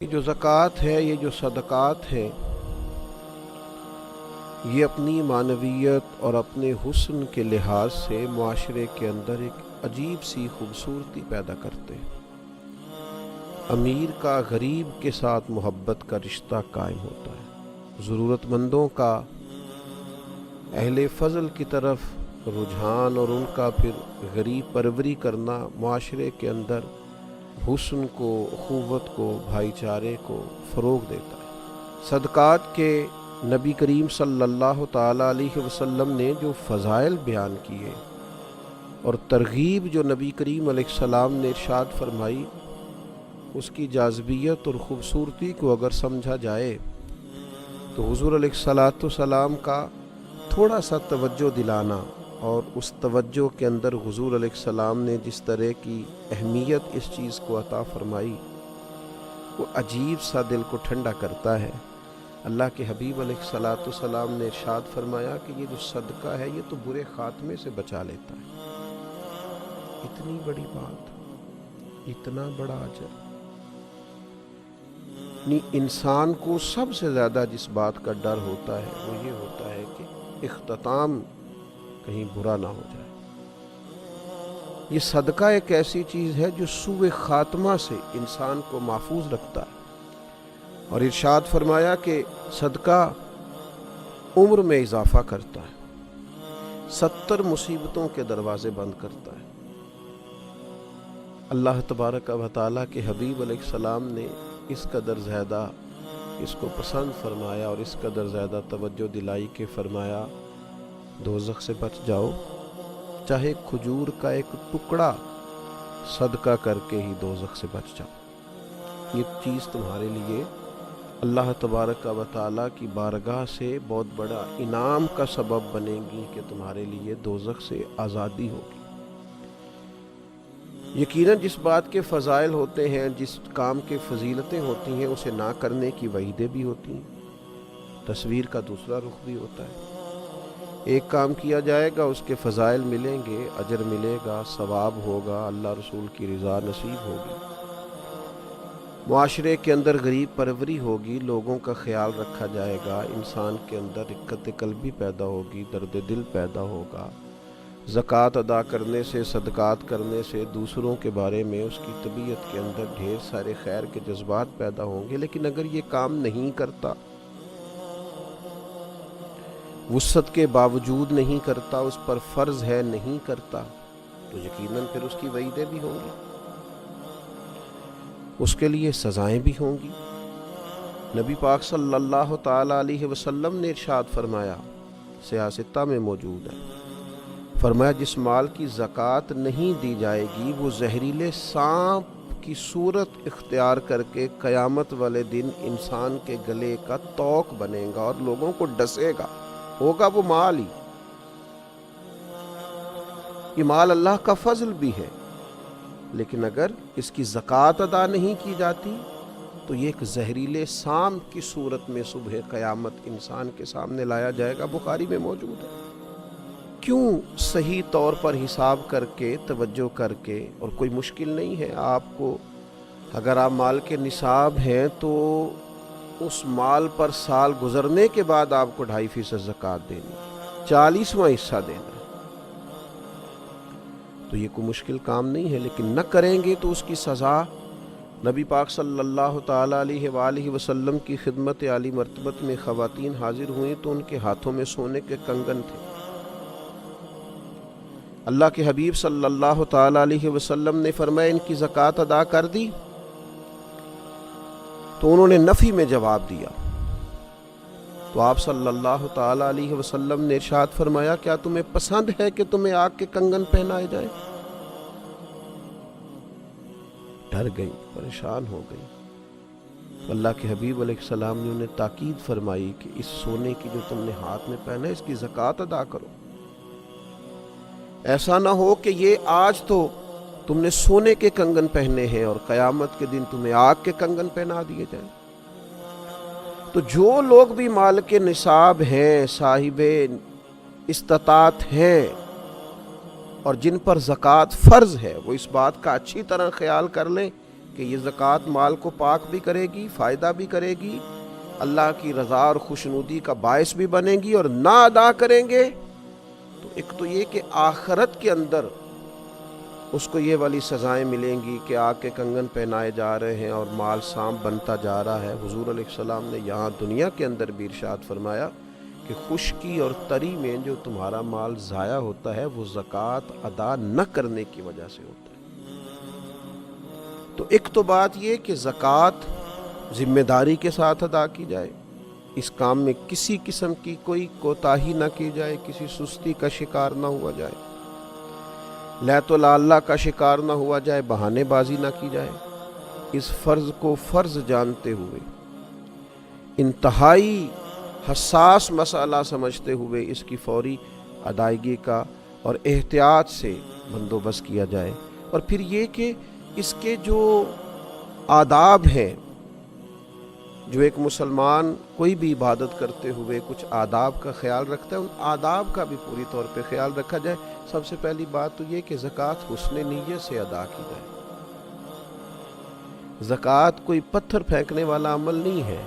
یہ جو زکوٰۃ ہے، یہ جو صدقات ہیں، یہ اپنی معنویت اور اپنے حسن کے لحاظ سے معاشرے کے اندر ایک عجیب سی خوبصورتی پیدا کرتے ہیں۔ امیر کا غریب کے ساتھ محبت کا رشتہ قائم ہوتا ہے، ضرورت مندوں کا اہل فضل کی طرف رجحان اور ان کا پھر غریب پروری کرنا معاشرے کے اندر حسن کو، اخوت کو، بھائی چارے کو فروغ دیتا ہے۔ صدقات کے نبی کریم صلی اللہ تعالیٰ علیہ وسلم نے جو فضائل بیان کیے اور ترغیب جو نبی کریم علیہ السلام نے ارشاد فرمائی، اس کی جاذبیت اور خوبصورتی کو اگر سمجھا جائے تو حضور علیہ السلام کا تھوڑا سا توجہ دلانا اور اس توجہ کے اندر حضور علیہ السلام نے جس طرح کی اہمیت اس چیز کو عطا فرمائی، وہ عجیب سا دل کو ٹھنڈا کرتا ہے۔ اللہ کے حبیب علیہ السلام نے ارشاد فرمایا کہ یہ جو صدقہ ہے یہ تو برے خاتمے سے بچا لیتا ہے۔ اتنی بڑی بات، اتنا بڑا اجر۔ انسان کو سب سے زیادہ جس بات کا ڈر ہوتا ہے وہ یہ ہوتا ہے کہ اختتام کہیں برا نہ ہو جائے۔ یہ صدقہ ایک ایسی چیز ہے جو سوء خاتمہ سے انسان کو محفوظ رکھتا ہے، اور ارشاد فرمایا کہ صدقہ عمر میں اضافہ کرتا ہے، 70 مصیبتوں کے دروازے بند کرتا ہے۔ اللہ تبارک و تعالیٰ کے حبیب علیہ السلام نے اس قدر زیادہ اس کو پسند فرمایا اور اس قدر زیادہ توجہ دلائی کہ فرمایا دوزخ سے بچ جاؤ، چاہے کھجور کا ایک ٹکڑا صدقہ کر کے ہی دوزخ سے بچ جاؤ۔ یہ چیز تمہارے لیے اللہ تبارک و تعالیٰ کی بارگاہ سے بہت بڑا انعام کا سبب بنے گی کہ تمہارے لیے دوزخ سے آزادی ہوگی۔ یقیناً جس بات کے فضائل ہوتے ہیں، جس کام کے فضیلتیں ہوتی ہیں، اسے نہ کرنے کی وعیدیں بھی ہوتی ہیں۔ تصویر کا دوسرا رخ بھی ہوتا ہے۔ ایک کام کیا جائے گا، اس کے فضائل ملیں گے، اجر ملے گا، ثواب ہوگا، اللہ رسول کی رضا نصیب ہوگی، معاشرے کے اندر غریب پروری ہوگی، لوگوں کا خیال رکھا جائے گا، انسان کے اندر رقت قلبی پیدا ہوگی، درد دل پیدا ہوگا۔ زکوٰۃ ادا کرنے سے، صدقات کرنے سے دوسروں کے بارے میں اس کی طبیعت کے اندر ڈھیر سارے خیر کے جذبات پیدا ہوں گے۔ لیکن اگر یہ کام نہیں کرتا، وسعت کے باوجود نہیں کرتا، اس پر فرض ہے نہیں کرتا، تو یقیناً پھر اس کی وعیدیں بھی ہوں گی، اس کے لیے سزائیں بھی ہوں گی۔ نبی پاک صلی اللہ تعالیٰ علیہ وسلم نے ارشاد فرمایا، سیاستہ میں موجود ہے، فرمایا جس مال کی زکوٰۃ نہیں دی جائے گی وہ زہریلے سانپ کی صورت اختیار کر کے قیامت والے دن انسان کے گلے کا توق بنے گا اور لوگوں کو ڈسے گا، ہوگا وہ مال ہی۔ یہ مال اللہ کا فضل بھی ہے، لیکن اگر اس کی زکوٰۃ ادا نہیں کی جاتی تو یہ ایک زہریلے سانپ کی صورت میں صبح قیامت انسان کے سامنے لایا جائے گا۔ بخاری میں موجود ہے۔ کیوں صحیح طور پر حساب کر کے، توجہ کر کے، اور کوئی مشکل نہیں ہے آپ کو، اگر آپ مال کے نصاب ہیں تو اس مال پر سال گزرنے کے بعد آپ کو 2.5% زکوٰۃ دینی ہے، 40واں حصہ دینا ہے۔ تو یہ کوئی مشکل کام نہیں ہے، لیکن نہ کریں گے تو اس کی سزا۔ نبی پاک صلی اللہ تعالیٰ علیہ وآلہ وسلم کی خدمت عالی مرتبت میں خواتین حاضر ہوئیں تو ان کے ہاتھوں میں سونے کے کنگن تھے۔ اللہ کے حبیب صلی اللہ تعالیٰ علیہ وسلم نے فرمایا ان کی زکوٰۃ ادا کر دی؟ تو انہوں نے نفی میں جواب دیا۔ تو آپ صلی اللہ تعالیٰ علیہ وسلم نے ارشاد فرمایا کیا تمہیں پسند ہے کہ تمہیں آگ کے کنگن پہنائے جائیں؟ ڈر گئی، پریشان ہو گئی۔ اللہ کے حبیب علیہ السلام نے انہیں تاکید فرمائی کہ اس سونے کی جو تم نے ہاتھ میں پہنا ہے اس کی زکوٰۃ ادا کرو۔ ایسا نہ ہو کہ یہ آج تو تم نے سونے کے کنگن پہنے ہیں اور قیامت کے دن تمہیں آگ کے کنگن پہنا دیے جائیں۔ تو جو لوگ بھی مال کے نصاب ہیں، صاحب استطاعت ہیں، اور جن پر زکوٰۃ فرض ہے، وہ اس بات کا اچھی طرح خیال کر لیں کہ کہ یہ زکوٰۃ مال کو پاک بھی کرے گی، فائدہ بھی کرے گی، اللہ کی رضا اور خوشنودی کا باعث بھی بنے گی، اور نہ ادا کریں گے تو ایک تو یہ کہ آخرت کے اندر اس کو یہ والی سزائیں ملیں گی کہ آگ کے کنگن پہنائے جا رہے ہیں اور مال سانپ بنتا جا رہا ہے۔ حضور علیہ السلام نے یہاں دنیا کے اندر بھی ارشاد فرمایا کہ خشکی اور تری میں جو تمہارا مال ضائع ہوتا ہے وہ زکوٰۃ ادا نہ کرنے کی وجہ سے ہوتا ہے۔ تو ایک تو بات یہ کہ زکوٰۃ ذمہ داری کے ساتھ ادا کی جائے، اس کام میں کسی قسم کی کوئی کوتاہی نہ کی جائے، کسی سستی کا شکار نہ ہوا جائے، لیت و لالا کا شکار نہ ہوا جائے، بہانے بازی نہ کی جائے۔ اس فرض کو فرض جانتے ہوئے، انتہائی حساس مسئلہ سمجھتے ہوئے اس کی فوری ادائیگی کا اور احتیاط سے بندوبست کیا جائے۔ اور پھر یہ کہ اس کے جو آداب ہیں، جو ایک مسلمان کوئی بھی عبادت کرتے ہوئے کچھ آداب کا خیال رکھتا ہے، ان آداب کا بھی پوری طور پہ خیال رکھا جائے۔ سب سے پہلی بات تو یہ کہ زکوٰۃ حسن نیت سے ادا کی جائے۔ زکوٰۃ کوئی پتھر پھینکنے والا عمل نہیں ہے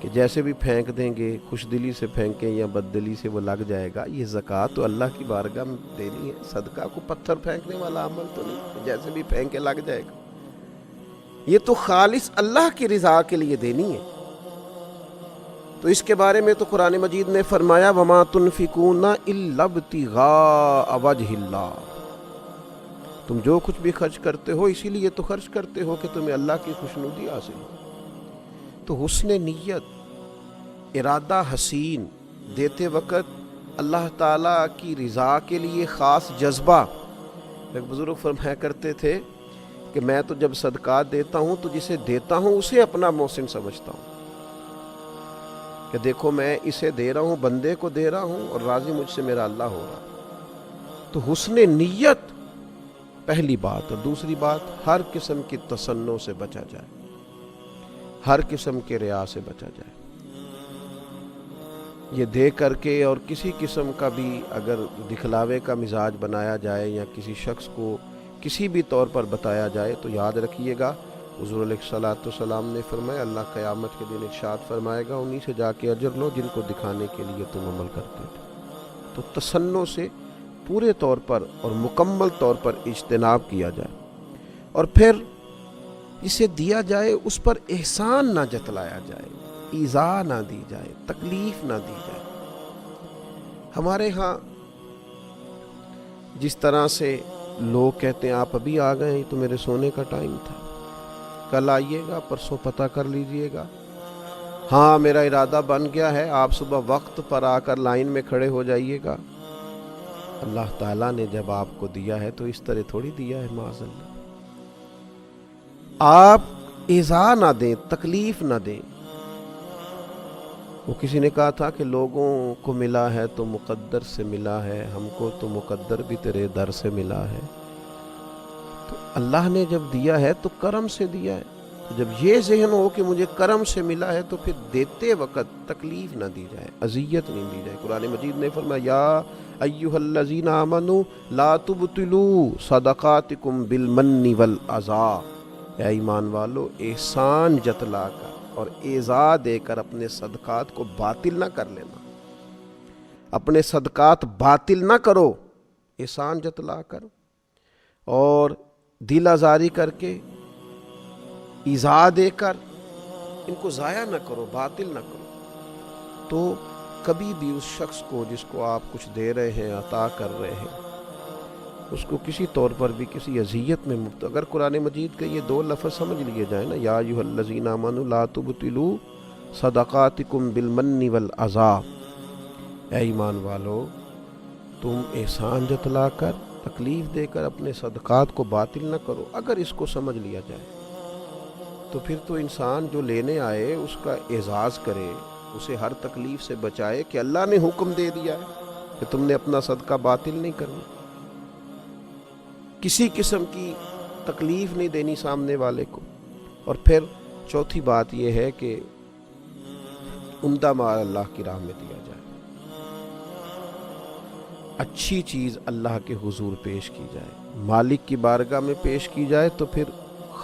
کہ جیسے بھی پھینک دیں گے، خوش دلی سے پھینکیں یا بد دلی سے وہ لگ جائے گا۔ یہ زکوٰۃ تو اللہ کی بارگاہ میں دینی ہے، صدقہ کو پتھر پھینکنے والا عمل تو نہیں کہ جیسے بھی پھینکے لگ جائے گا۔ یہ تو خالص اللہ کی رضا کے لیے دینی ہے۔ تو اس کے بارے میں تو قرآن مجید نے فرمایا وَمَا تُنْفِقُونَ إِلَّا ابْتِغَاءَ وَجْهِ اللَّهِ، تم جو کچھ بھی خرچ کرتے ہو اسی لیے تو خرچ کرتے ہو کہ تمہیں اللہ کی خوشنودی حاصل ہو۔ تو حسن نیت، ارادہ حسین، دیتے وقت اللہ تعالیٰ کی رضا کے لیے خاص جذبہ۔ ایک بزرگ فرمایا کرتے تھے کہ میں تو جب صدقات دیتا ہوں تو جسے دیتا ہوں اسے اپنا محسن سمجھتا ہوں، کہ دیکھو میں اسے دے رہا ہوں، بندے کو دے رہا ہوں اور راضی مجھ سے میرا اللہ ہو رہا۔ تو حسن نیت پہلی بات، اور دوسری بات ہر قسم کی تصنع سے بچا جائے، ہر قسم کے ریا سے بچا جائے۔ یہ دے کر کے اور کسی قسم کا بھی اگر دکھلاوے کا مزاج بنایا جائے یا کسی شخص کو کسی بھی طور پر بتایا جائے تو یاد رکھیے گا حضور علیہ السلام نے فرمایا اللہ قیامت کے دن ارشاد فرمائے گا انہی سے جا کے اجر لو جن کو دکھانے کے لیے تم عمل کرتے تھے۔ تو تصنع سے پورے طور پر اور مکمل طور پر اجتناب کیا جائے، اور پھر اسے دیا جائے اس پر احسان نہ جتلایا جائے، ایذا نہ دی جائے، تکلیف نہ دی جائے۔ ہمارے ہاں جس طرح سے لوگ کہتے ہیں آپ ابھی آ گئے تو میرے سونے کا ٹائم تھا، کل آئیے گا، پرسوں پتہ کر لیجئے گا، ہاں میرا ارادہ بن گیا ہے، آپ صبح وقت پر آ کر لائن میں کھڑے ہو جائیے گا۔ اللہ تعالیٰ نے جب آپ کو دیا ہے تو اس طرح تھوڑی دیا ہے، معاذ اللہ۔ آپ ایذا نہ دیں، تکلیف نہ دیں۔ وہ کسی نے کہا تھا کہ لوگوں کو ملا ہے تو مقدر سے ملا ہے، ہم کو تو مقدر بھی تیرے در سے ملا ہے۔ تو اللہ نے جب دیا ہے تو کرم سے دیا ہے، تو جب یہ ذہن ہو کہ مجھے کرم سے ملا ہے تو پھر دیتے وقت تکلیف نہ دی جائے، اذیت نہیں دی جائے۔ قرآن مجید نے فرمایا یا ایھا الذین آمنوا لا تبطلوا صدقاتکم بالمن والعذی، اے ایمان والو احسان جتلا کر اور ایذا دے کر اپنے صدقات کو باطل نہ کر لینا، اپنے صدقات باطل نہ کرو، احسان جتلا کر اور دل آزاری کر کے ایذا دے کر ان کو ضائع نہ کرو، باطل نہ کرو۔ تو کبھی بھی اس شخص کو جس کو آپ کچھ دے رہے ہیں، عطا کر رہے ہیں، اس کو کسی طور پر بھی کسی اذیت میں مبتلا، اگر قرآن مجید کے یہ دو لفظ سمجھ لیے جائیں نا، یا ایھا الذین آمنوا لا تبطلوا صدقاتکم بالمن والعذی، اے ایمان والو تم احسان جتلا کر، تکلیف دے کر اپنے صدقات کو باطل نہ کرو، اگر اس کو سمجھ لیا جائے تو پھر تو انسان جو لینے آئے اس کا اعزاز کرے، اسے ہر تکلیف سے بچائے کہ اللہ نے حکم دے دیا ہے کہ تم نے اپنا صدقہ باطل نہیں کرنا، کسی قسم کی تکلیف نہیں دینی سامنے والے کو۔ اور پھر چوتھی بات یہ ہے کہ عمدہ مال اللہ کی راہ میں دیا جائے، اچھی چیز اللہ کے حضور پیش کی جائے، مالک کی بارگاہ میں پیش کی جائے، تو پھر